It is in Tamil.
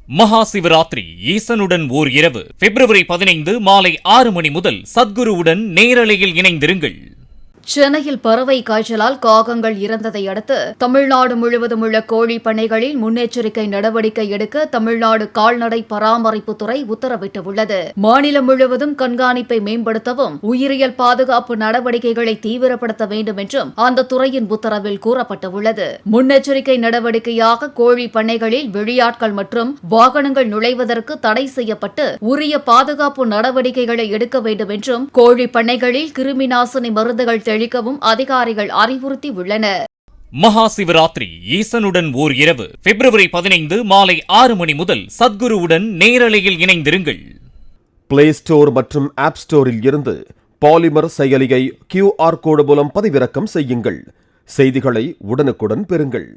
மகா சிவராத்திரி ஈசனுடன் ஓர் இரவு பிப்ரவரி 15 மாலை 6 மணி முதல் சத்குருவுடன் நேரலையில் இணைந்திருங்கள். சென்னையில் பறவை காய்ச்சலால் காகங்கள் இறந்ததை அடுத்து தமிழ்நாடு முழுவதும் உள்ள கோழி பண்ணைகளில் முன்னெச்சரிக்கை நடவடிக்கை எடுக்க தமிழ்நாடு கால்நடை பராமரிப்புத்துறை உத்தரவிட்டுள்ளது. மாநிலம் முழுவதும் கண்காணிப்பை மேம்படுத்தவும் உயிரியல் பாதுகாப்பு நடவடிக்கைகளை தீவிரப்படுத்த வேண்டும் என்றும் அந்த துறையின் உத்தரவில் கூறப்பட்டுள்ளது. முன்னெச்சரிக்கை நடவடிக்கையாக கோழி பண்ணைகளில் வெளியாட்கள் மற்றும் வாகனங்கள் நுழைவதற்கு தடை செய்யப்பட்டு உரிய பாதுகாப்பு நடவடிக்கைகளை எடுக்க வேண்டும் என்றும் கோழி பண்ணைகளில் கிருமி நாசினி மருந்துகள் தெளிக்கவும் அதிகாரிகள் அறிவுறுத்தி உள்ளனர். மகா சிவராத்திரி ஈசனுடன் ஓர் இரவு பிப்ரவரி 15 மாலை 6 மணி முதல் சத்குருவுடன் நேரலையில் இணைந்திருங்கள். பிளே ஸ்டோர் மற்றும் ஆப் ஸ்டோரில் இருந்து பாலிமர் செயலியை QR கோடு மூலம் பதிவிறக்கம் செய்யுங்கள். செய்திகளை உடனுக்குடன் பெறுங்கள்.